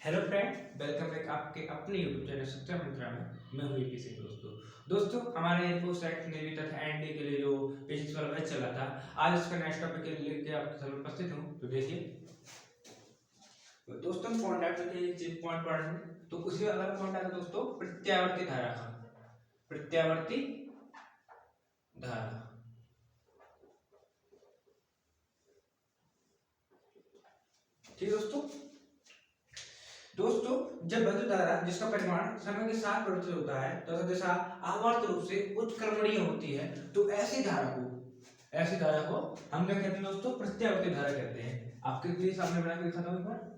Hello friend, welcome back आपके अपने YouTube channel सच्चा मंत्रा में। मैं हूँ यूपी सिंह। दोस्तों हमारे एयरफोर्स एक्ट नेवी तथा एनडीए के लिए जो फिजिक्स वाला बैच चला था, आज उसका नेक्स्ट टॉपिक के लेके आपके सामने उपस्थित हूँ। तो देखिए दोस्तों, पॉइंट के पॉइंट पढ़ रहे हैं, तो उसी अगला पॉइंट आता है दोस्तों प्रत्यावर्ती धारा का। प्रत्यावर्ती धारा, ठीक है दोस्तों जब विद्युत धारा जिसका परिमाण समय के साथ परिवर्तित होता है तथा दिशा आवर्त रूप से उत्क्रमणीय होती है, तो ऐसी धारा को हम क्या कहते हैं दोस्तों? प्रत्यावर्ती धारा कहते हैं। आपके लिए सामने बना के दिखाता हूं एक बार।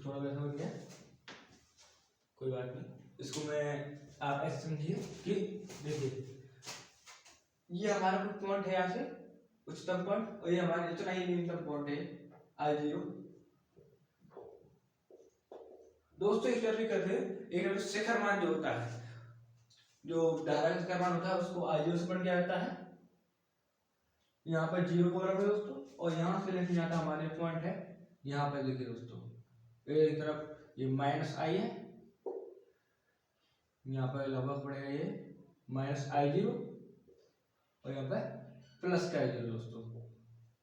थोड़ा वैसा हो गया, कोई बात नहीं। इसको मैं आप ऐसे समझिए कि देखिए ये हमारा कुछ पॉइंट है, यहाँ से उच्चतम पॉइंट, और ये हमारा इतना ही न्यूनतम पॉइंट है I0। दोस्तों इस तरह करते हैं, एक शिखर मान जो होता है, जो धारा का शिखर मान होता है, उसको I0 से बढ़ के आता है। यहाँ पर 0 को बराबर दोस्तों, और यहाँ से लेके जाता हमारे पॉइंट है यहाँ पर। देखिए दोस्तों, एक तरफ ये -I है, यहाँ पर लगभग पड़ेगा ये -I0, और यहाँ पर प्लस का I0 दोस्तों,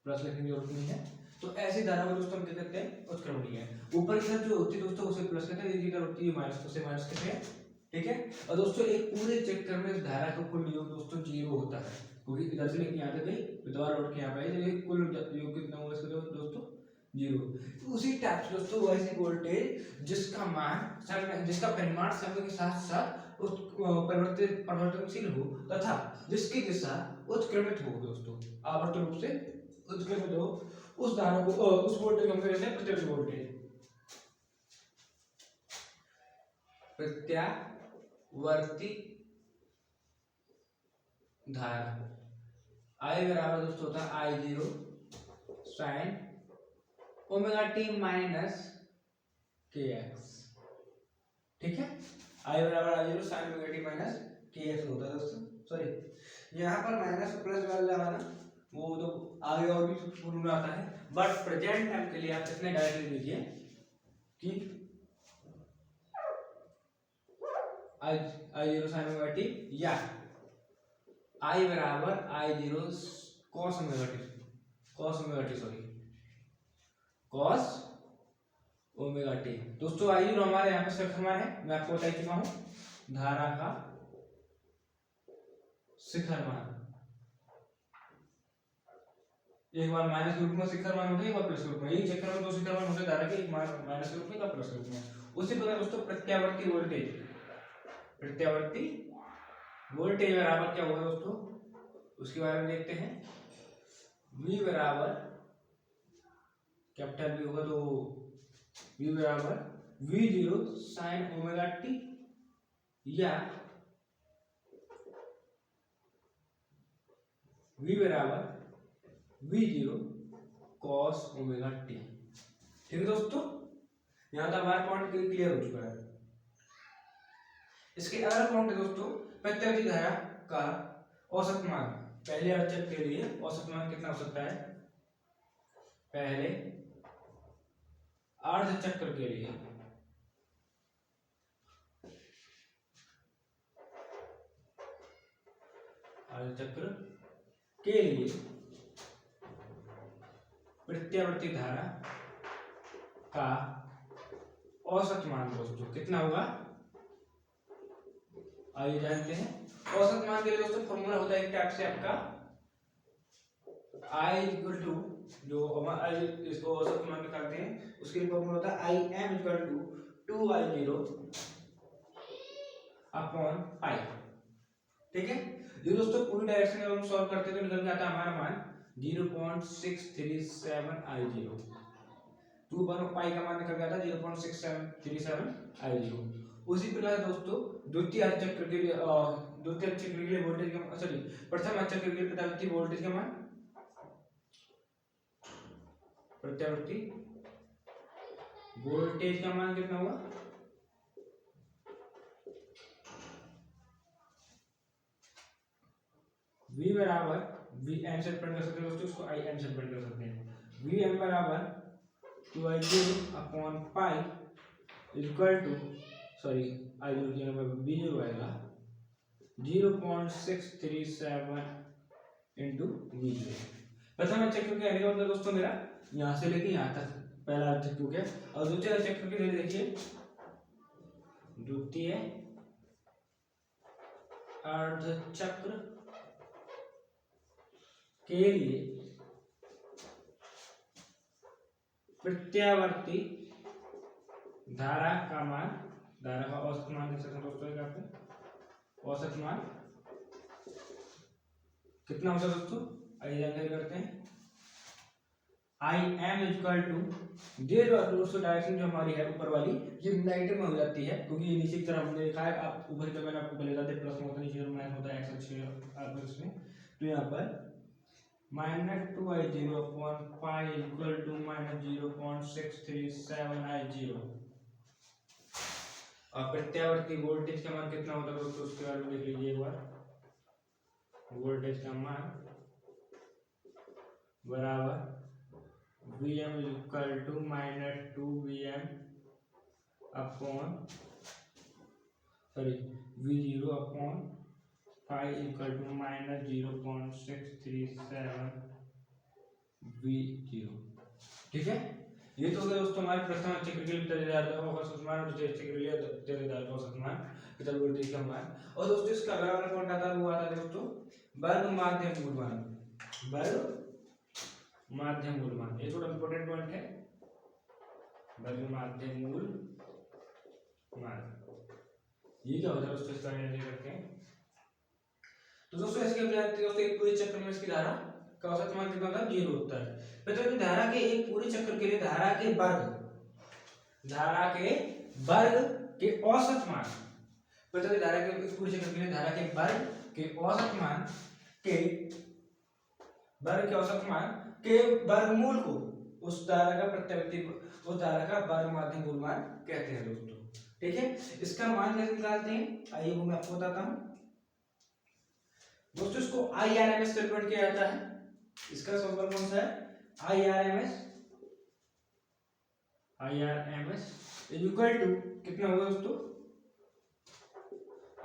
प्लस लिखने की जरूरत नहीं है। तो ऐसी धारा को दोस्तों हम क्या कहते हैं? उत्क्रमणीय। ऊपर की तरफ जो होती है दोस्तों उसे प्लस कहते हैं, नीचे की तरफ होती है माइनस, उसे माइनस कहते हैं, ठीक है। और दोस्तों एक पूरे चक्कर में इस धारा का कुल योग दोस्तों 0 होता है, क्योंकि इधर से लेके यहाँ तक गई, फिर दोबारा लौट के यहाँ पे आई, तो कुल योग कितना हुआ इसका दोस्तों? 0। उसी टाइप से दोस्तों वैसी वोल्टेज जिसका परिमाण समय के साथ साथ परिवर्तनशील हो तथा जिसकी दिशा उत्क्रमित हो दोस्तों, आवर्त रूप से उत्क्रमित हो, उस धारा को उस वोल्टेज को हम कहते हैं प्रत्यावर्ती वोल्टेज। प्रत्यावर्ती धारा I बराबर दोस्तों होता है I0 sin omega T minus kx, ठीक है। I बराबर I0 sin omega T minus kx होता है दोस्तों। सॉरी, यहाँ पर माइनस प्लस वाला लगाना, वो तो आगे और भी पूर्ण आता है, बट प्रेजेंट टाइम के लिए आप इतने डायरेक्ट लीजिए कि I0 sin ओमेगा टी, या I बराबर I0 cos omega T, sorry cos omega T. दोस्तों I0 हमारे यहाँ पे शिखर मान है, मैं आपको बता चुका हूँ, धारा का शिखर मान। एक बार माइनस के रूप में शिखर मान होता है, एक बार प्लस के रूप में। यही चक्कर में दो शिखर मान होते हैं धारा के, एक माइनस के रूप में, एक प्लस के रूप में। उसी प्रकार दोस्तों प्रत्यावर्ती वोल्टेज बराबर क्या होगा दोस्तों, उसके बारे में देखते हैं। V बराबर कैपिटल V होगा, तो V बराबर V0 साइन ओमेगा टी, या V बराबर V0 cos ओमेगा टी। ठीक है दोस्तों, यहाँ तक हमारा पॉइंट क्लियर हो चुका है। इसके अगला पॉइंट है दोस्तों प्रत्यावर्ती धारा का औसत मान। पहले अर्धचक्र के लिए औसत मान कितना हो सकता है? पहले अर्धचक्र के लिए प्रत्यावर्ती धारा का औसत मान दोस्तों कितना होगा? आइए जानते हैं। औसत मान के लिए दोस्तों फॉर्मूला होता है एक टाइप से आपका I इक्वल टू, जो हम इसको औसत मान निकालते हैं उसके लिए फॉर्मूला होता है IM equal to 2I0 upon pi, ठीक है। ये दोस्तों पूरी डायरेक्शन में हम सॉल्व करते हैं तो निकल जाता है हमारा मान 0.637 I0। 2 पर पाई का मान निकल जाता है 0.6737 I0। उसी प्रकार दोस्तों द्वितीय चक्र के लिए वोल्टेज का, सॉरी प्रथम चक्र के लिए प्रत्यावर्ती वोल्टेज का मान, प्रत्यावर्ती वोल्टेज का मान कितना हुआ? v बराबर वी एम से रिप्रेजेंट कर सकते हैं दोस्तों, इसको आई एम से रिप्रेजेंट कर सकते हैं। वी एम बराबर 2i0 upon pi equal to, sorry i0 की जगह बी जीरो आएगा 0.637 इंटू वी जीरो। प्रथम चक्र के आने का मतलब दोस्तों मेरा यहाँ से लेके यहाँ तक पहला चक्र हो गया। और दूसरे चक्र के लिए देखिए, द्वितीय अर्धचक्र के लिए प्रत्यावर्ती धारा का मान, धारा का औसत मान देख सकते हैं दोस्तों, यहाँ पे औसत मान कितना होता है दोस्तों, आइए जानकारी करते हैं। आई एम इक्वल टू दोस्तों डायरेक्शन जो हमारी है ऊपर वाली ये नेगेटिव में हो जाती है, क्योंकि ये नीचे की तरफ हमने लिखा है। आप ऊपर की तरफ मैंने आपको पहले बताया प्लस में होता है, नीचे माइनस होता है एक्स में। तो यहाँ पर -2i0 upon pi equal to -0.637i0। और प्रत्यावर्ती वोल्टेज का मान कितना होता है दोस्तों, उसके बारे में देख लीजिए एक बार। वोल्टेज का मान बराबर Vm equal to -2Vm upon V0 upon pi equal to -0.637 V0। ठीक है, ये तो होगा दोस्तों हमारे प्रथम चक्र के लिए औसत मान, और दूसरे चक्र के लिए औसत मान, पिछले वोल्टेज का मान। और दोस्तों इसका अगला वाला कौन आता है, वो आता है दोस्तों वर्ग माध्य मूल मान। वर्ग माध्य मूल मान, ये थोड़ा इंपॉर्टेंट पॉइंट है, वर्ग माध्य मूल मान। ये क्या होता है दोस्तों, इसका निर्णय करते हैं। तो दोस्तों ऐसे क्या होता है दोस्तों, एक पूरे चक्र में इसकी धारा का औसत मान कितना होता है, 0 होता है। मतलब धारा के एक पूरे चक्र के लिए धारा के वर्ग के औसत मान, मतलब धारा के इस पूरे चक्र के लिए धारा के वर्ग के औसत मान के वर्गमूल को उस धारा का प्रत्यावर्ती, उस धारा का वर्ग माध्य मूल मान कहते हैं दोस्तों। ठीक है, इसका मान कैसे निकालते हैं, आइए वो मैं आपको बताता हूं दोस्तों। इसको IRMS से रिप्रेजेंट किया जाता है। इसका सिंबल कौन सा है, IRMS इक्वल टू कितना होगा दोस्तों,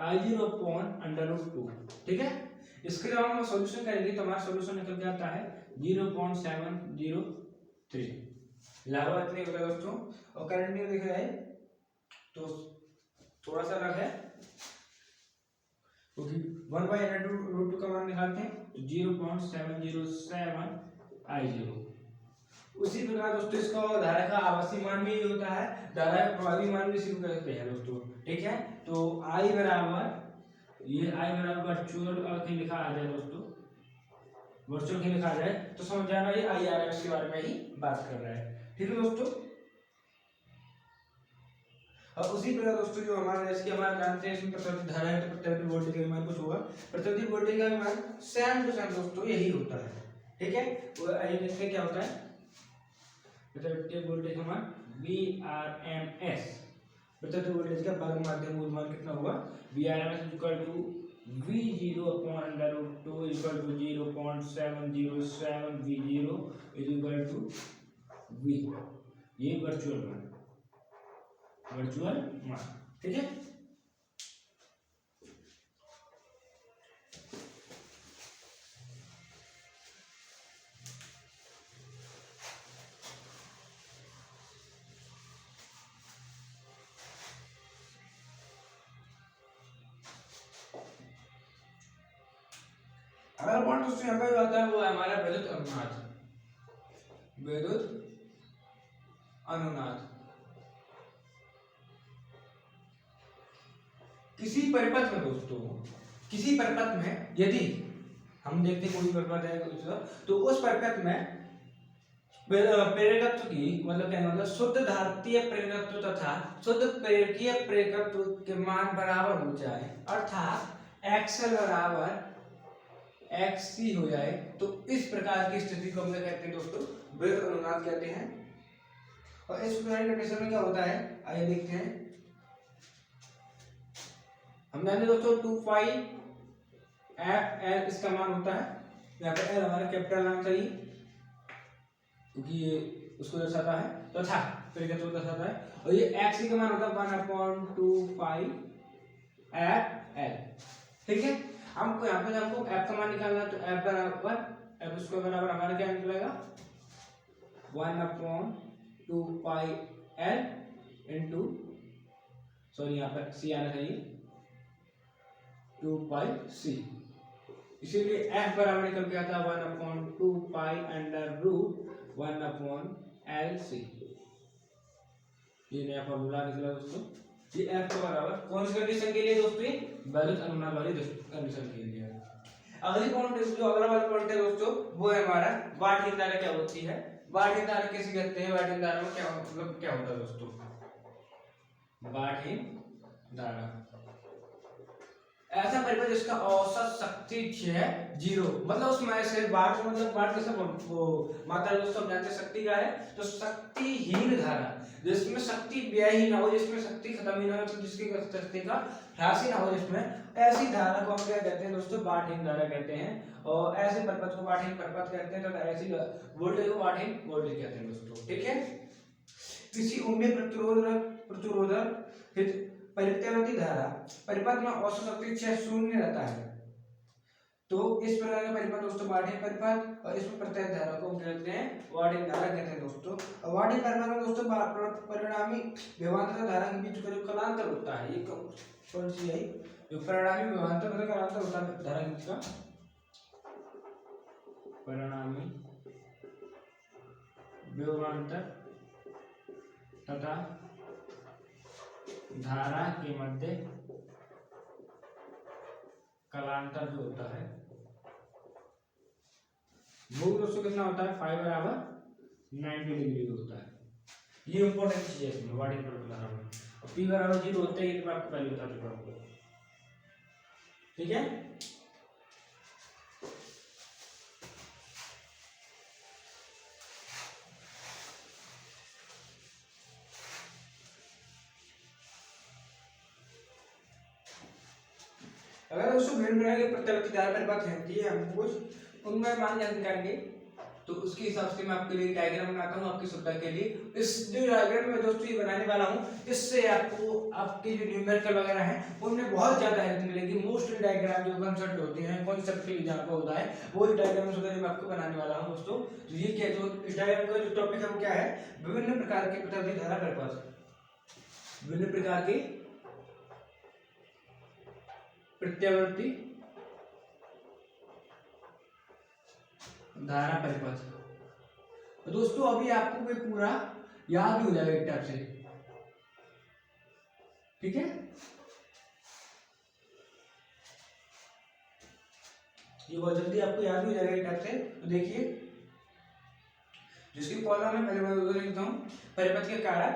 I0 अपॉन √2। ठीक है, इसके जब हम सॉल्यूशन करेंगे तो हमारा सॉल्यूशन निकल के आता है 0.703। लावा इतने होगा दोस्तों। और करंट नहीं दिख रहा है तो थोड़ा सा अलग है, क्योंकि 1/√2 का मान निकालते हैं तो 0.707 I0। उसी प्रकार दोस्तों इसका धारा का आभासी मान भी होता है, धारा का प्रभावी मान भी इसी को कहते हैं दोस्तों। ठीक है, तो I बराबर वर्चुअल के लिखा आ जाए दोस्तों, वर्चुअल के लिखा जाए तो समझ जाना ये IRMS के बारे में ही बात कर रहा है। ठीक है दोस्तों, और उसी प्रकार दोस्तों जो हमारा जैसे हमारा जानते हैं इसमें प्रतिवर्ती धारा है तो प्रतिवर्ती वोल्टेज का मान कुछ होगा, प्रतिवर्ती वोल्टेज का मान सेम टू सेम दोस्तों यही होता है। ठीक है, वो आइए देखते हैं क्या होता है। प्रतिवर्ती वोल्टेज का मान VRMS, प्रतिवर्ती वोल्टेज का वर्ग माध्य मूल मान कितना होगा, VRMS equal to V0 upon √2 equal to 0.707 V0 equal to V। ये वर्चुअल मान, ठीक है। अगला पॉइंट दोस्तों यहाँ पे आता है वो है हमारा विद्युत अनुनाद। किसी परिपथ में दोस्तों, किसी परिपथ में यदि हम देखते कोई परिपथ है तो उस परिपथ में प्रेरकत्व की मतलब क्या मतलब शुद्ध धात्रीय प्रेरकत्व तथा शुद्ध प्रेरकीय प्रेरकत्व के मान बराबर हो जाए, अर्थात एक्सएल बराबर XC हो जाए, तो इस प्रकार की स्थिति को हम कहते हैं दोस्तों विद्युत अनुनाद कहते हैं। और इस प्रकार कंडीशन में क्या होता है आइए देखते हैं। हम जानते दोस्तों 2 पाई एफ एल इसका मान होता है, यहाँ पे एल हमारा कैपिटल नाम चाहिए क्योंकि ये उसको दर्शाता है, तो अच्छा तरीके से दर्शाता है। और ये एक्स का मान होता है 1/2 एफ एल। ठीक है, हमको यहाँ पे हमको एफ का मान निकालना है, तो एफ बराबर एफ स्क्वायर बराबर हमारा क्या निकलेगा 1/2 एल इंटू, सॉरी यहाँ पर सी आना चाहिए 2 सी, इसीलिए एफ बराबर निकल के आता है 1/2 ये नया फॉर्मूला निकला दोस्तों। ये एफ का बराबर कौन सी कंडीशन के लिए दोस्तों, बैलेंस अनुनाद वाली कंडीशन के लिए। अगली पॉइंट जो अगला वाला पॉइंट है दोस्तों वो है हमारा बाढ़ धारा क्या होती है। बाढ़ धारा किसे कहते हैं, बाढ़ धारा में क्या मतलब क्या होता है दोस्तों, बाढ़ धारा ऐसा परिपथ जिसका औसत शक्ति है 0, मतलब उसमें से बाढ़ मतलब बाढ़ कैसे वो मात्रा दोस्तों हम जानते शक्ति का है, तो शक्तिहीन धारा जिसमें शक्ति व्यय ही ना हो, जिसमें शक्ति खत्म ही ना हो, तो जिसकी शक्ति का ह्रास ही ना हो, जिसमें ऐसी धारा को हम क्या कहते हैं दोस्तों, बाढ़हीन धारा कहते हैं। और ऐसे परिपथ को बाढ़हीन परिपथ कहते हैं, तो ऐसी वोल्टेज को बाढ़हीन वोल्टेज कहते हैं दोस्तों। ठीक है, किसी उम्मीद प्रतिरोधक परिवर्ती धारा परिपथ में औसत शक्ति 6 रहता है, तो इस प्रकार का परिपथ दोस्तों बाढ़हीन परिपथ, और इसमें प्रत्येक धारा को हम कहते हैं बाढ़हीन धारा कहते हैं दोस्तों। बाढ़हीन परिपथ में दोस्तों परिणामी विभवांतर धारा के बीच का जो कलांतर होता है, ये कौन सी है, जो परिणामी विभवांतर मतलब कलांतर होता है धारा के बीच का, परिणामी विभवांतर तथा धारा के मध्य कलांतर जो होता है वो दोस्तों कितना होता है 5 बराबर 90 डिग्री होता है। ये इंपॉर्टेंट चीज है इसमें वाट इक्वल टू धारा में, और पी बराबर 0 होता है, ये मैं आपको पहले बता चुका हूं। ठीक है, अगर दोस्तों भिन्न प्रकार के प्रत्यावर्ती धारा परिपथ हैं, ये हम कुछ उनमें मान ज्ञात करेंगे, तो उसके हिसाब से मैं आपके लिए डायग्राम बनाता हूँ आपकी सुविधा के लिए। इस जो डायग्राम में दोस्तों ये बनाने वाला हूँ, इससे आपको आपके जो न्यूमेरिकल वगैरह हैं उनमें बहुत ज्यादा हेल्प मिलेगी। मोस्ट डायग्राम जो कॉन्सेप्ट होते हैं, कॉन्सेप्ट के जहाँ पर होता है वो डायग्राम सुविधा मैं आपको बनाने वाला हूँ दोस्तों। तो ये क्या, जो इस डायग्राम का जो टॉपिक है वो क्या है, विभिन्न प्रकार के प्रत्यावर्ती धारा परिपथ, विभिन्न प्रकार के प्रत्यावर्ती धारा परिपथ। तो दोस्तों अभी आपको कोई पूरा याद भी हो जाएगा एक टाइप से। ठीक है, ये बहुत जल्दी आपको याद भी हो जाएगा एक टाइप से। तो देखिए जिसकी कॉलम में पहले मैं लिखता हूं, परिपथ के कारक,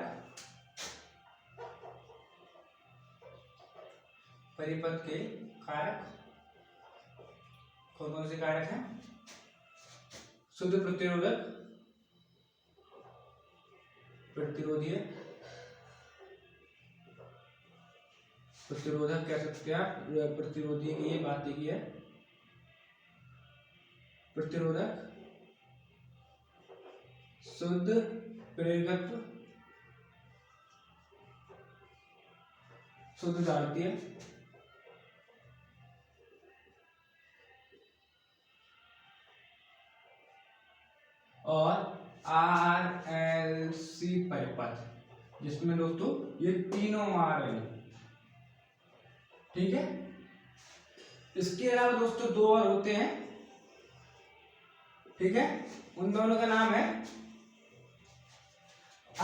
परिपथ के कारक कौन कौन से कारक हैं, शुद्ध प्रतिरोधक, प्रतिरोधीय, प्रतिरोधक कह सकते हैं आप, प्रतिरोधी की ये बात देखी है, प्रतिरोधक, शुद्ध प्रेरकत्व, शुद्ध जागतीय, और RLC परिपथ, जिसमें दोस्तों ये तीनों आ रहे हैं। ठीक है, इसके अलावा दोस्तों दो और होते हैं। ठीक है, उन दोनों का नाम है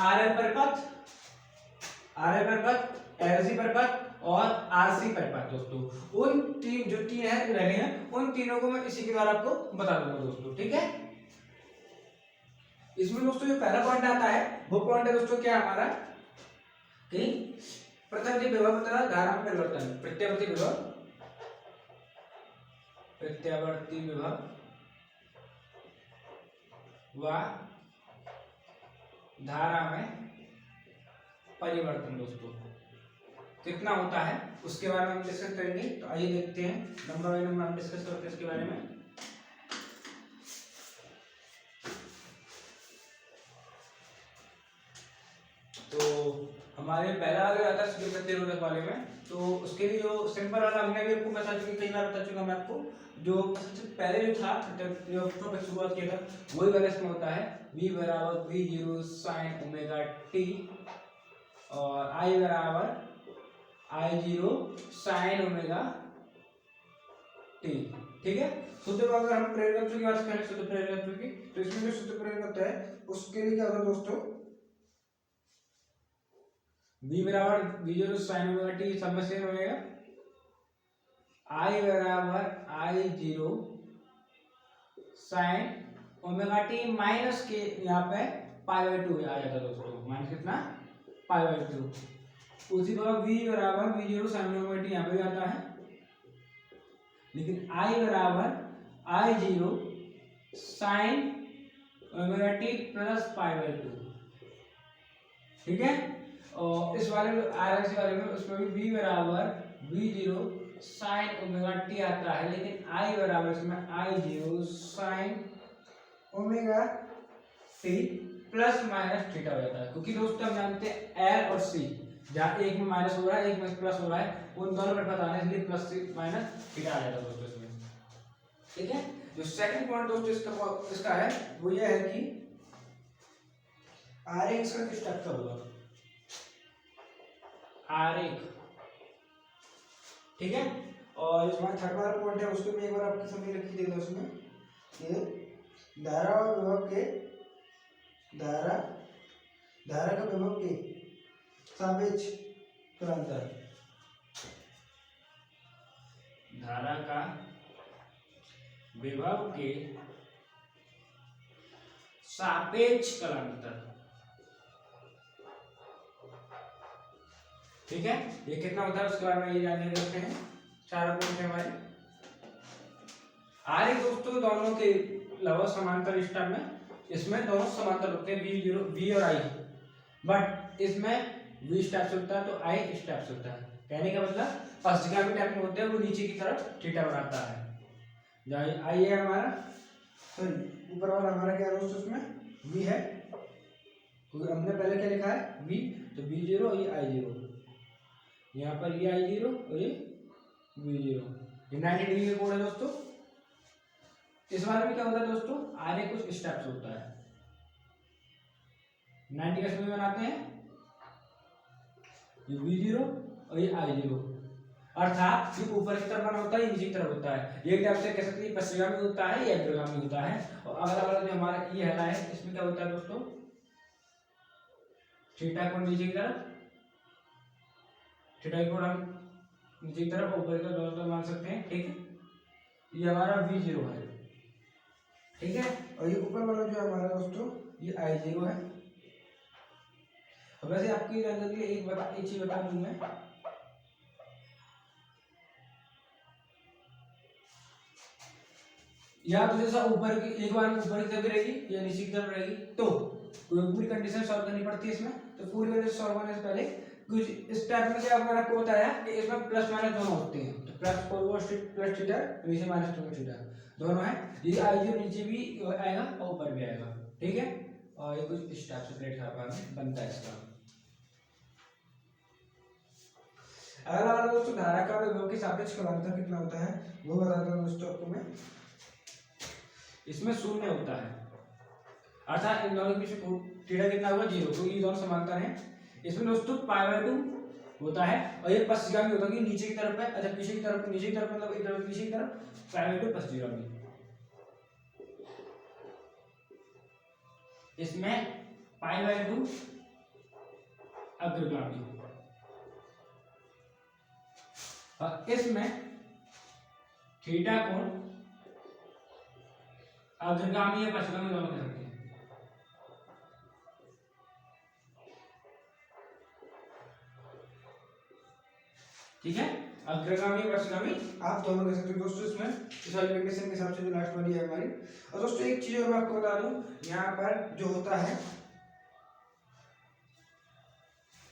RL परिपथ, LC परिपथ और RC परिपथ। दोस्तों उन तीन जो तीन है रहे हैं, उन तीनों को मैं इसी के द्वारा आपको बता दूंगा दोस्तों। ठीक है, इसमें दोस्तों जो पहला पॉइंट आता है वो पॉइंट है दोस्तों क्या हमारा, कि प्रत्यावर्ती विभव तथा धारा में परिवर्तन, प्रत्यावर्ती विभव व धारा में परिवर्तन। दोस्तों कितना होता है उसके बारे में हम डिस्कस करेंगे। तो आइए देखते हैं नंबर बाय नंबर हम डिस्कस करते हैं इसके बारे में। तो हमारे पहला आता है सूर्य प्रतिरोधक वाले में। तो उसके लिए जो सिंपल वाला हमने भी आपको बता चुके, कई बार बता चुका मैं आपको, जो सबसे पहले जो था जो शुरुआत किया था वही वाला इसमें होता है v बराबर v0 sin ओमेगा t और I बराबर I0 sin ओमेगा t। ठीक है। शुद्ध अगर हम प्रेरकत्व की बात करें, शुद्ध प्रेरकत्व की, तो इसमें जो शुद्ध प्रेरकत्व है उसके लिए क्या होता है दोस्तों, v बराबर v0 sin ओमेगा t सब में सेम होएगा, I बराबर I0 sin omega t minus के यहाँ पे π/2 आ जाता है दोस्तों, माइनस कितना π/2। उसी तरह v बराबर v0 sin ओमेगा t यहाँ पे भी आता है, लेकिन I बराबर I0 sin omega t plus π/2। ठीक है। और इस वाले में RX वाले में उसमें भी v बराबर v0 sin ओमेगा t आता है, लेकिन I बराबर इसमें I0 sin omega t plus minus theta हो जाता है, क्योंकि दोस्तों हम जानते हैं L और C जहाँ एक में माइनस हो रहा है एक में प्लस हो रहा है, उन दोनों का पता है, इसलिए प्लस माइनस थीटा आ जाता है दोस्तों इसमें। ठीक है। जो सेकंड पॉइंट दोस्तों इसका है वो ये है कि आरेख का किस टाइप का होगा, आरेख। ठीक है। और जो हमारा थर्ड वाला पॉइंट है उसको भी एक बार आपके सामने लिख दे दो, उसमें कि धारा और विभव के धारा का विभव के सापेक्ष कालांतर, धारा का विभव के सापेक्ष कालांतर। ठीक है। ये कितना होता है उसके बारे में ये जानने रखते हैं। चार पॉइंट है हमारे। आरेख दोस्तों दोनों के लगभग समांतर स्टेप में, इसमें दोनों समांतर होते हैं v और I, बट इसमें v स्टेप से होता है तो I स्टेप से होता है। कहने का मतलब पश्चिमी टाइप में होते हैं वो नीचे की तरफ थीटा बनाता है, जहाँ I है हमारा, सॉरी ऊपर वाला हमारा क्या है दोस्तों उसमें v है, क्योंकि हमने पहले क्या लिखा है v, तो v0 और ये I0, यहाँ पर ये I0 और ये v0, ये 90 डिग्री का कोण है दोस्तों। इस बारे में क्या होता है दोस्तों, आरेख कुछ स्टेप से होता है, 90 का समय बनाते हैं, ये v0 और ये I0, अर्थात ये ऊपर की तरफ बना होता है ये नीचे की तरफ होता है। एक टाइप से कह सकते हैं पश्चिमगामी होता है या अग्रगामी होता है। और अगला वाला जो हमारा ये हैला है इसमें क्या होता है दोस्तों, थीटा कोण नीचे की तरफ, थीटा कोण हम नीचे की तरफ ऊपर की तरफ दोनों तरफ मान सकते हैं। ठीक है। ये हमारा v0 है। ठीक है। और ये ऊपर वाला जो हमारा दोस्तों ये I0 है। और वैसे आपकी जानकारी के लिए एक चीज बता दूं मैं, या तो जैसा ऊपर की एक बार ऊपर की तरफ रहेगी या नीचे की तरफ रहेगी, तो पूरी कंडीशन सॉल्व करनी पड़ती है इसमें। तो पूरी कंडीशन सॉल्व करने से पहले कुछ इस टाइप में क्या मैंने आपको बताया कि इसमें प्लस माइनस दोनों होते हैं, तो प्लस थीटा नीचे माइनस थीटा दोनों है। ये I0 नीचे भी आएगा और ऊपर भी आएगा। ठीक है। और ये कुछ इस टाइप से प्लेट बनता है इसका। अगला वाला दोस्तों धारा का विभव के सापेक्ष कालांतर कितना होता है वो बताता हूं दोस्तों आपको मैं। इसमें शून्य होता है, अर्थात इन दोनों के बीच थीटा कितना होगा 0, क्योंकि ये दोनों समांतर हैं। इसमें दोस्तों π/2 होता है और ये पश्चिमगामी होता है कि नीचे की तरफ है, अच्छा पीछे की तरफ, नीचे की तरफ मतलब इधर पीछे की तरफ, π/2 पश्चिमगामी। इसमें π/2 अग्रगामी, और इसमें थीटा कोण अग्रगामी या पश्चिमगामी दोनों कह सकते हैं। ठीक है। अग्रगामी पश्चिमगामी आप दोनों कह सकते हो दोस्तों इसमें, इस वाली कंडीशन के हिसाब से जो लास्ट वाली है हमारी। और दोस्तों एक चीज और मैं आपको बता दूं, यहाँ पर जो होता है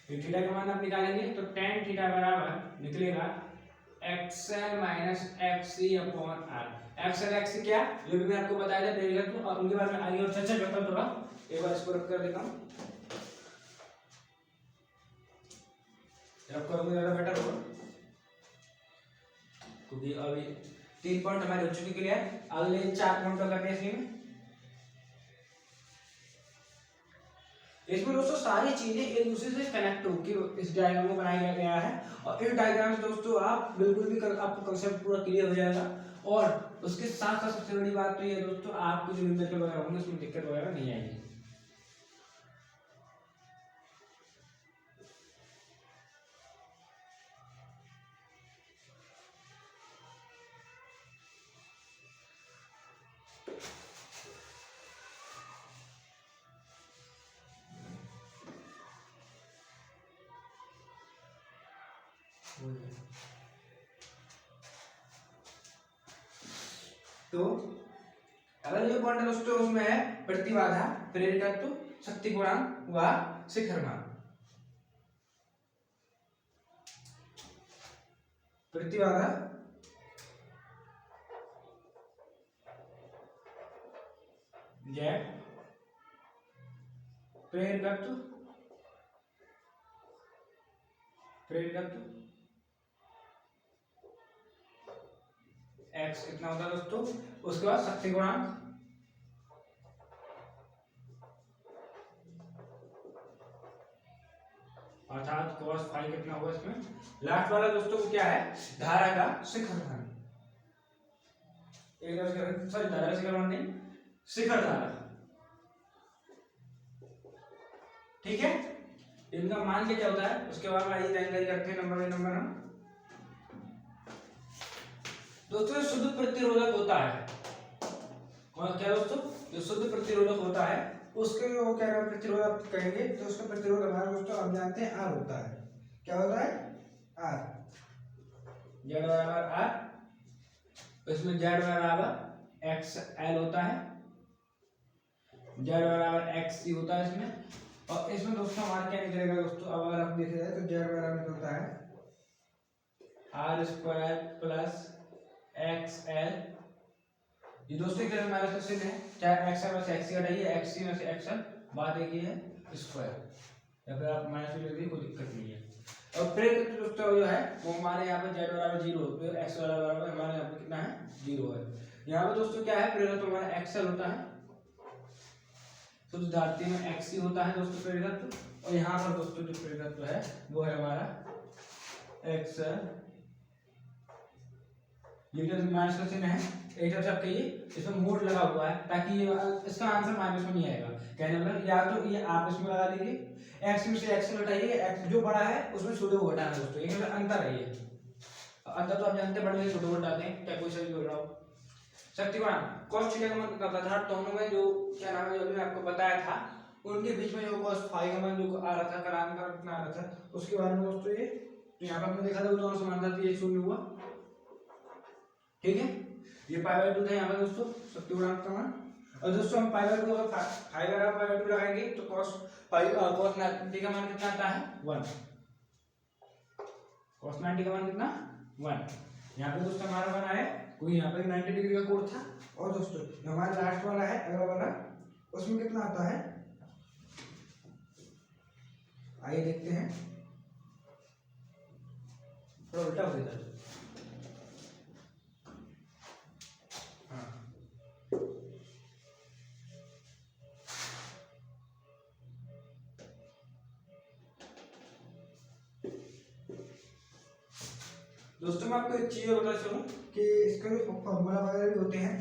ये थीटा का मान आप निकालेंगे तो tan थीटा बराबर निकलेगा XL minus XC upon R. XL XC क्या, ये भी मैं आपको बताया था पहले, तो अब उनके बारे में आगे और चर्चा करता हूँ। थोड़ा एक बार इसको रख कर देता हूँ, रख करूँगा ज़्यादा बेटर होगा, क्योंकि अभी 3 पॉइंट हमारे हो चुके क्लियर। अगले 4 पॉइंट का करते हैं इसमें। इसमें दोस्तों सारी चीजें एक दूसरे से कनेक्ट होकर इस डायग्राम को बनाया गया है, और इस डायग्राम से दोस्तों आप बिल्कुल भी आपको कंसेप्ट पूरा क्लियर हो जाएगा। और उसके साथ साथ सबसे बड़ी बात तो ये है दोस्तों, आपको जो न्यूमेरिकल वगैरह होंगे उसमें दिक्कत वगैरह नहीं आएगी। तो अगर ये पॉइंट दोस्तों उसमें है प्रतिबाधा, प्रेरकत्व, शक्ति गुणांक व शिखर मान। प्रतिबाधा, जेड, प्रेरकत्व, एक्स कितना होता है दोस्तों, उसके बाद शक्ति गुणांक, अर्थात cos फाई कितना होगा इसमें। लास्ट वाला दोस्तों को क्या है, धारा का शिखर मान। सॉरी धारा का शिखर मान नहीं, शिखर धारा, ठीक है। इनका मान क्या होता है उसके बाद आइए जानकारी करते हैं नंबर बाय नंबर हम। दोस्तों शुद्ध प्रतिरोधक होता है, और क्या दोस्तों, जो शुद्ध प्रतिरोधक होता है उसके वो क्या नाम प्रतिरोध कहेंगे, तो उसका प्रतिरोध हमारा दोस्तों हम जानते हैं आर होता है। क्या होता है, आर, जेड बराबर आर। इसमें जेड बराबर एक्स एल होता है, जेड बराबर एक्स सी होता है इसमें। और इसमें दोस्तों हमारा क्या निकलेगा दोस्तों, अब अगर आप देखा जाए तो जेड बराबर निकलता है R square plus x L. ये दोस्तों एक हमारे से चिन्ह है, चाहे एक्स एल में से एक्स सी हटाइए, एक्स सी में से एक्स एल, बात एक ही है स्क्वायर, या फिर आप माइनस भी लिख दीजिए, कोई दिक्कत नहीं है। और प्रेरकत्व दोस्तों जो है वो हमारे यहाँ पे जेड बराबर 0, एक्स बराबर हमारे यहाँ पे कितना है 0 है। यहाँ पे दोस्तों क्या है, प्रेरकत्व हमारा एक्स एल होता है, शुद्ध धारती में एक्स सी होता है दोस्तों प्रेरकत्व। और यहाँ पर दोस्तों जो प्रेरकत्व है वो है हमारा एक्स एल। ये जो माइनस का चिन्ह है एक तरफ से आप कहिए इसमें मोड लगा हुआ है, ताकि ये इसका आंसर माइनस में नहीं आएगा। कहने मतलब या तो ये आप इसमें लगा दीजिए, एक्स में से एक्स हटाइए, एक्स जो बड़ा है उसमें छोटे को हटाना दोस्तों, ये मतलब अंतर है। ये अंतर तो आप जानते हैं, बड़े में छोटे को हटाते हैं, क्या कोई सही बोल रहा हो। शक्ति गुणांक, cos थीटा का मान कितना था, था दोनों में जो क्या नाम है जो मैंने आपको बताया था, उनके बीच में जो cos फाई का मान जो आ रहा था, करान का कितना आ रहा था, उसके बारे में दोस्तों ये तो यहाँ पर हमने देखा था वो दोनों समानता थी, ये शून्य हुआ, ठीक है। ये पाई बाय 2 था यहाँ पर दोस्तों शक्ति गुणांक का मान। और दोस्तों हम पाई बाय 2 अगर फाई बाय 2 लगाएंगे तो cos 90 का मान कितना आता है 1, cos 90 का मान कितना 1। यहाँ पे दोस्तों हमारा बना है कोई यहाँ पे 90 डिग्री का कोण था। और दोस्तों हमारा लास्ट वाला है अगला वाला, उसमें कितना आता है, आइए देखते हैं, थोड़ा उल्टा हो गया। दोस्तों मैं आपको एक चीज बता चलूं कि इसका जो फॉर्मूला वगैरह भी होते हैं,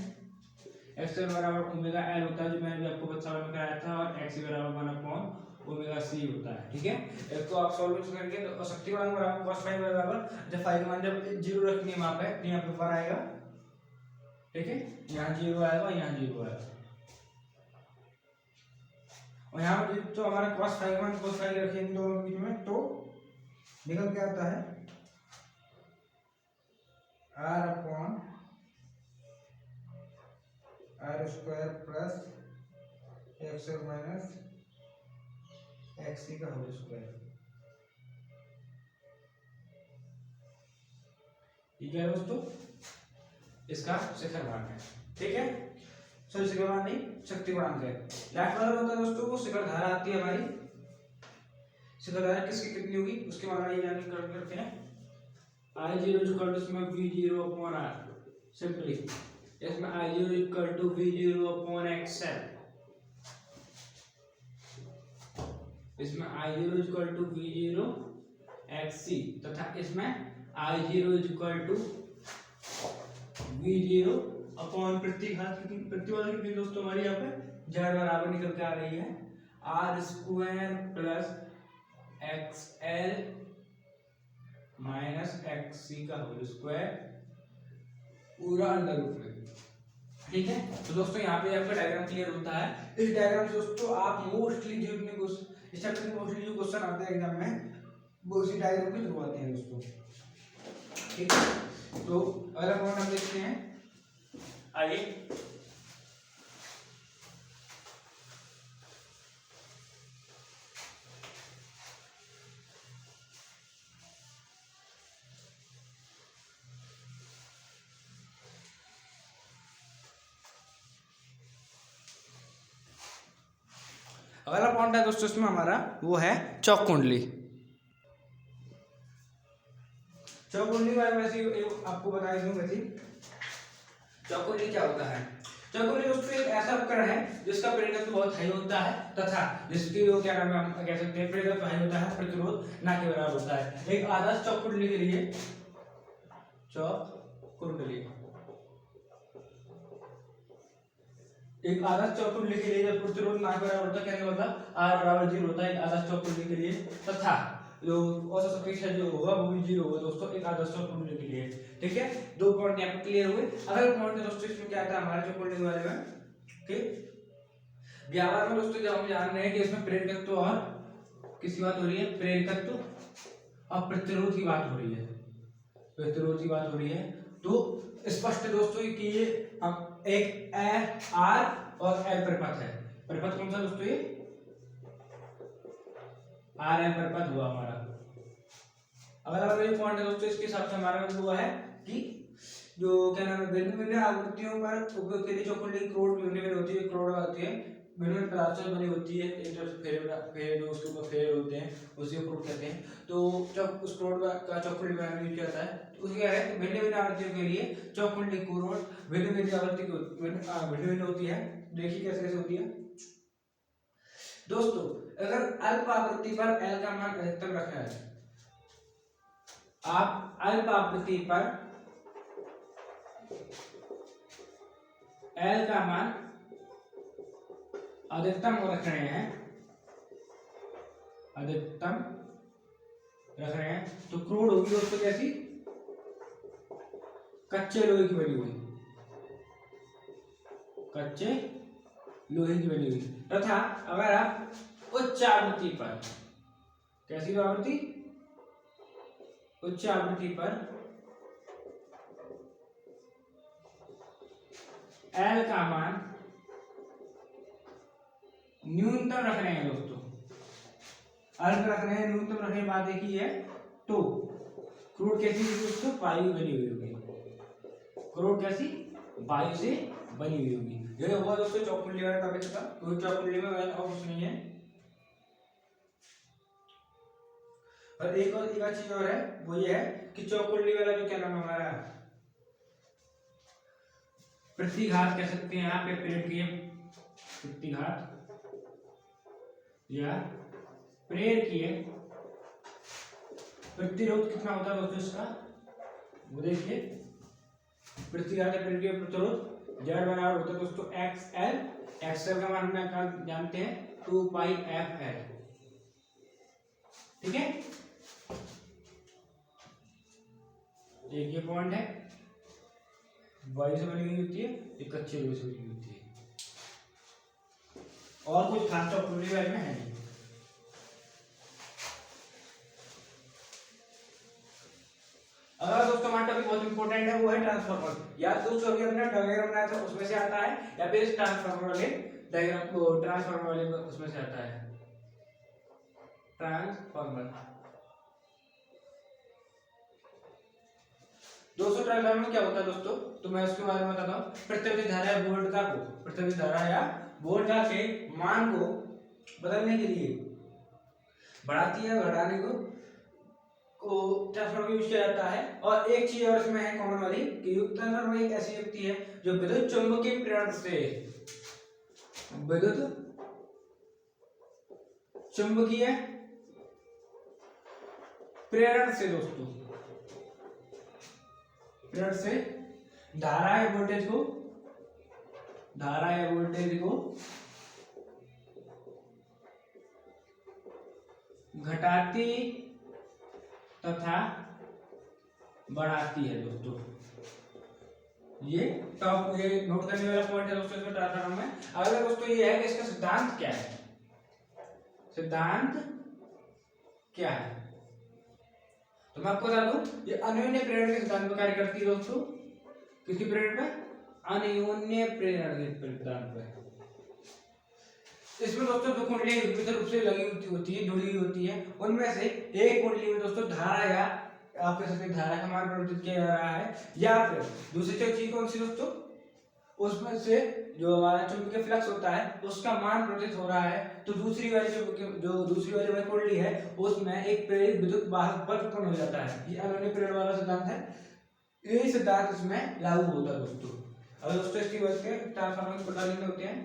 एक्स बराबर ओमेगा एल होता है जो मैंने भी आपको बच्चा में कराया था, और एक्स बराबर 1 अपॉन ओमेगा सी होता है, ठीक है। इसको आप सॉल्व करके तो शक्ति गुणांक बराबर cos फाई बराबर जब फाई का मान जब 0 रखनी है वहां पे, तो यहाँ पे 1 आएगा, ठीक है, यहाँ 0 आएगा, यहाँ 0 आएगा। और यहाँ पर तो हमारा cos फाई का मान cos फाई रखेंगे दोनों के बीच में, तो निकल के आता है r upon r square plus x l minus x c का होल स्क्वायर। ये क्या है दोस्तों, इसका शिखर गुणांक है। ठीक है, सॉरी शिखर गुणांक नहीं, शक्ति गुणांक है। लास्ट वाला होता है दोस्तों वो शिखर धारा आती है हमारी, शिखर धारा किसकी कितनी होगी उसके बाद ये यानी करते हैं I0 इक्वल टू इसमें V0 अपॉन R, सिंपली इसमें I0 equal to V0 upon XL, इसमें I0 equal to V0 XC तथा इसमें I0 equal to V0 upon प्रतिघात कितनी दोस्तों हमारी यहाँ पे z बराबर निकल के आ रही है R square plus XL minus XC का होल स्क्वायर पूरा अंडर रूट में। ठीक है, तो दोस्तों यहाँ पे आपका डायग्राम क्लियर होता है। इस डायग्राम से दोस्तों आप मोस्टली जो मोस्टली जो क्वेश्चन आते हैं एग्जाम में वो इसी डायग्राम के थ्रू आते हैं दोस्तों। ठीक है, तो अगला पॉइंट हम देखते हैं आगे। अगला पॉइंट है दोस्तों इसमें हमारा वो है चौक कुंडली। चौक कुंडली बारे में आपको बता दूं वैसे चौक कुंडली क्या होता है। चौक कुंडली दोस्तों एक ऐसा उपकरण है जिसका प्रेरकत्व बहुत हाई होता है तथा जिसकी वो क्या नाम है हम कह सकते हैं प्रेरकत्व हाई होता है, प्रतिरोध ना के बराबर होता है। एक आदर्श चौक कुंडली के लिए चौक कुंडली एक आदर्श चौक कुंडली के लिए जब प्रतिरोध ना के बराबर होता है, क्या होता है R बराबर 0 होता है एक आदर्श चौक कुंडली के लिए, तथा जो औसत शक्ति जो होगा वो भी 0 होगा दोस्तों एक आदर्श चौक कुंडली के लिए। ठीक है, दो पॉइंट यहाँ पे क्लियर हुए। अगला पॉइंट है दोस्तों इसमें क्या आता है हमारे चौक कुंडली के बारे में। ठीक, व्यावहार में दोस्तों जब हम जान रहे हैं कि इसमें प्रेरकत्व और किसकी बात हो रही है, प्रेरकत्व और प्रतिरोध की बात हो रही है, प्रतिरोध की बात हो रही है, तो स्पष्ट दोस्तों कि ये एक R और L परिपथ है। परिपथ कौन सा दोस्तों, ये RL परिपथ हुआ हमारा। अगला जो पॉइंट है दोस्तों इसके हिसाब से हमारा वो है कि जो क्या नाम है भिन्न भिन्न आवृत्तियों पर उपयोग के लिए चौक कुंडली करोड़ भिन्न भिन्न होती है, करोड़ होती है, भिन्न भिन्न पदार्थों से बनी होती है, एक तरफ फेरे जो उसके ऊपर फेरे होते हैं उसी को करोड़ कहते हैं। तो जब उस करोड़ का चौक कुंडली बनाने में क्या होता है तो उसके क्या है भिन्न भिन्न आवृत्तियों के लिए चौक कुंडली करोड़ भिन्न भिन्न आवृत्ति भिन्न भिन्न होती है। देखिए कैसे कैसे होती है दोस्तों। अगर अल्प आवृत्ति पर L का मान अधिकतम रखना है, आप अल्प आवृत्ति पर L का मान अधिकतम रख रहे हैं, अधिकतम रख रहे हैं, तो क्रूड होगी दोस्तों कैसी, कच्चे लोहे की बनी हुई, कच्चे लोहे की बनी हुई, तथा अगर आप उच्च आवृत्ति पर, कैसी आवृत्ति, उच्च आवृत्ति पर L का मान न्यूनतम रख रहे हैं दोस्तों, अल्प रख रहे हैं, न्यूनतम रखने की बात देखी है, तो क्रूड कैसी दोस्तों वायु बनी हुई होगी, क्रूड कैसी वायु से बनी हुई होगी। ये हुआ दोस्तों चौक कुंडली वाला टॉपिक था, तो चौक कुंडली में और कुछ नहीं है। और एक चीज और है वो ये है कि चौक कुंडली वाला जो क्या नाम है हमारा प्रतिघात कह सकते हैं यहाँ पे प्रेरक की प्रतिघात या प्रेरकीय प्रतिरोध कितना होता है दोस्तों इसका, वो देखिए प्रतिघात या प्रेरकीय प्रतिरोध Z बराबर होता है दोस्तों XL, XL का मान हम जानते हैं 2πfL। ठीक है, एक ये पॉइंट है, वायु से बनी हुई होती है, एक कच्चे लोहे से बनी होती है, और कुछ खास चौक कुंडली बारे में है नहीं। अगला दोस्तों हमारा टॉपिक बहुत इंपॉर्टेंट है वो है ट्रांसफार्मर। या दोस्तों अभी हमने डायग्राम बनाया था उसमें से आता है, या फिर इस ट्रांसफार्मर वाले डायग्राम को ट्रांसफार्मर वाले उसमें से आता है ट्रांसफार्मर। दोस्तों ट्रांसफार्मर में क्या होता है दोस्तों, तो मैं उसके बारे में बताता हूँ। प्रतिवर्ती धारा या वोल्टता को, प्रतिवर्ती धारा या वोल्टता के मान को बदलने के लिए बढ़ाती है, घटाने को ट्रांसफार्मर यूज किया जाता है। और एक चीज और इसमें है कॉमन वाली कि ट्रांसफार्मर एक ऐसी युक्ति है जो विद्युत चुम्बकीय प्रेरण से, विद्युत चुम्बकीय प्रेरण से दोस्तों, प्रेरण से धारा या वोल्टेज को, धारा या वोल्टेज को घटाती तथा बढ़ाती है दोस्तों। ये टॉप, ये नोट करने वाला पॉइंट है दोस्तों इसमें ट्रांसफार्मर में। अगला दोस्तों ये है कि इसका सिद्धांत क्या है, सिद्धांत क्या है, तो मैं आपको बता दूं ये अन्योन्य प्रेरण के सिद्धांत पर कार्य करती है दोस्तों। किसकी प्रेरण पे, अन्योन्य प्रेरण के सिद्धांत पे। इसमें दोस्तों दो कुंडलियां विद्युत रूप से लगी होती है, जुड़ी हुई होती है। उनमें से एक कुंडली में दोस्तों धारा या आप कह सकते हैं धारा का मान परिवर्तित किया जा रहा है, या फिर दूसरी चीज कौन सी दोस्तों, उसमें से जो हमारा चुंबकीय फ्लक्स होता है उसका मान परिवर्तित हो रहा है। तो दूसरी वाली जो दूसरी वाली कुंडली है उसमें एक प्रेरित विद्युत वाहक बल उत्पन्न हो जाता है। ये अन्योन्य प्रेरण वाला सिद्धांत है, यही सिद्धांत इसमें लागू होता है दोस्तों। अब दोस्तों इसकी बात करें ट्रांसफार्मर के प्रकार कितने होते हैं,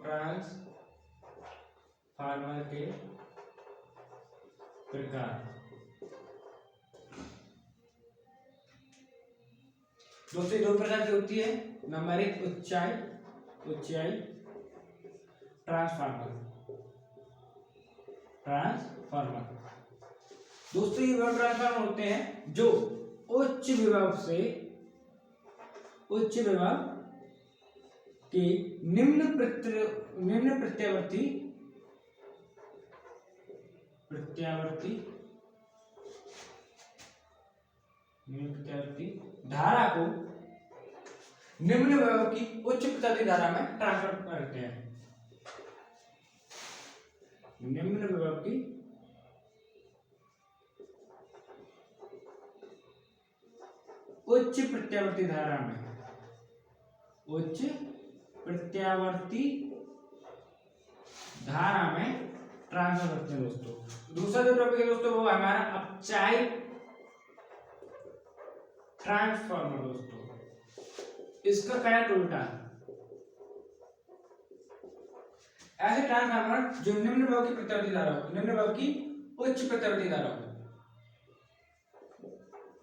ट्रांसफार्मर के प्रकार दोस्तों दो प्रकार की होती है। नंबर एक ऊंचाई, ऊंचाई ट्रांसफार्मर, ट्रांसफार्मर दोस्तों ये वो ट्रांसफार्मर होते हैं जो उच्च विभव से, उच्च विभव के निम्न प्रत्यावर्ती धारा को निम्न विभव की उच्च प्रत्यावर्ती धारा में ट्रांसफर करते हैं। निम्न विभव की उच्च प्रत्यावर्ती धारा में, उच्च प्रत्यावर्ती धारा में ट्रांसफर करते हैं दोस्तों। दूसरा जो टॉपिक है दोस्तों वो हमारा अपचाई ट्रांसफार्मर दोस्तों। इसका क्या है उल्टा, ऐसे ट्रांसफार्मर जो निम्न विभव की प्रत्यावर्ती धारा हो, निम्न विभव की उच्च प्रत्यावर्ती धारा हो,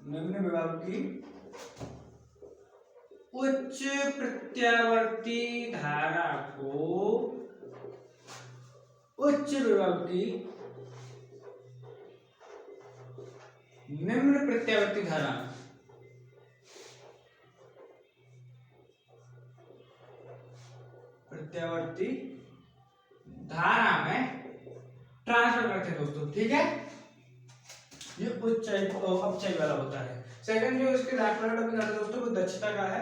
निम्न विभव की उच्च प्रत्यावर्ती धारा को उच्च विभव की निम्न प्रत्यावर्ती धारा, प्रत्यावर्ती धारा में ट्रांसफर करते हैं दोस्तों। ठीक है, ये उच्चाई अपचाई वाला होता है। सेकंड जो इसके लास्ट वाला टॉपिक आता है दोस्तों वो दक्षता का है,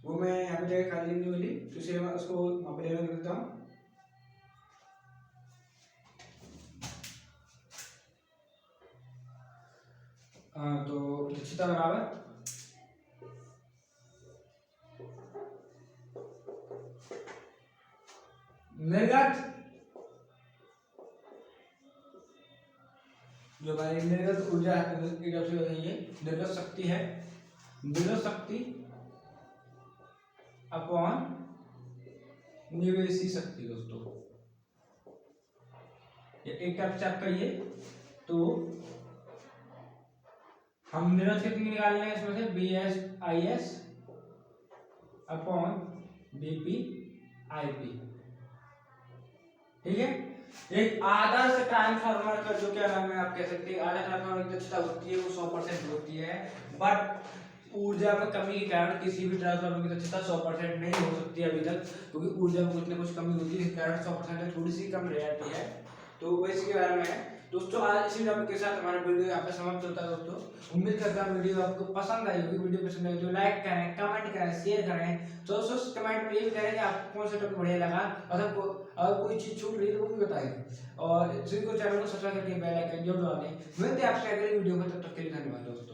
वो मैं यहाँ पे जगह खाली नहीं मिली तो इसलिए मैं उसको वहां पे लिख देता हूँ। तो दक्षता बराबर निर्गत, जो हमारी निर्गत ऊर्जा की तरफ से बताइए, निर्गत शक्ति है, निर्गत शक्ति अपॉन निवेशी शक्ति दोस्तों। ये एक टाइप से आपका ये, तो हम निर्गत कितनी निकाल रहे हैं इसमें से B S I S upon BP I P. ठीक है, एक आदर्श ट्रांसफार्मर का जो क्या नाम है आप कह सकते हैं, आदर्श ट्रांसफार्मर की दक्षता होती है वो 100% होती है, बट ऊर्जा में कमी के कारण किसी भी ट्रांसफार्मर की दक्षता 100% नहीं हो सकती अभी तक, क्योंकि ऊर्जा में कुछ ना कुछ कमी होती है, इस कारण 100% थोड़ी सी कम रह जाती है। तो वैसे के बारे में है दोस्तों। आज इसी टॉपिक के साथ हमारा वीडियो यहाँ पे समाप्त होता है दोस्तों। उम्मीद करता हूँ वीडियो आपको पसंद आई होगी। वीडियो पसंद आई तो लाइक करें, कमेंट करें, शेयर करें। तो कमेंट में ये भी करें कि आपको कौन सा टॉपिक बढ़िया लगा, अगर कोई चीज छूट रही तो वो भी बताएं, और इसी को चैनल को सब्सक्राइब करके बेल आइकन जरूर दबा दें। मिलते हैं आपसे अगले वीडियो में, तब तक के लिए धन्यवाद दोस्तों।